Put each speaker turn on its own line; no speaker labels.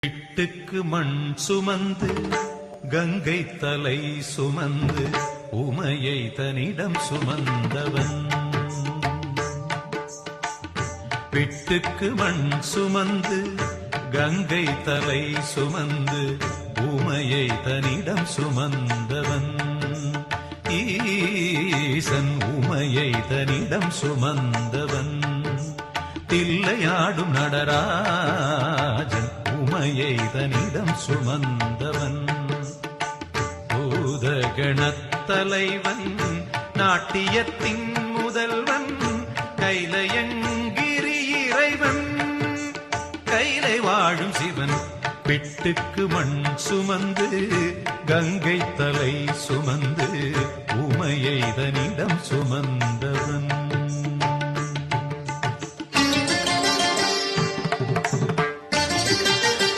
வீட்டுக்கு மண் சுமந்து கங்கை தலை சுமந்து உமையை தன்னிடம் சுமந்தவன். வீட்டுக்கு மண் சுமந்து கங்கை தலை சுமந்து உமையை தன்னிடம் சுமந்தவன். ஈசன் உமையை தன்னிடம் சுமந்தவன். தில்லையாடும் நடராஜன் உமையை தன்னிடம் சுமந்தவன். பூதகணத்தலைவன் நாட்டியத்தின் முதல்வன் கைலையங்கிரி இறைவன் கைலை வாழும் சிவன். பிட்டுக்கு மண் சுமந்து கங்கை தலை சுமந்து உமையை தன்னிடம் சுமந்த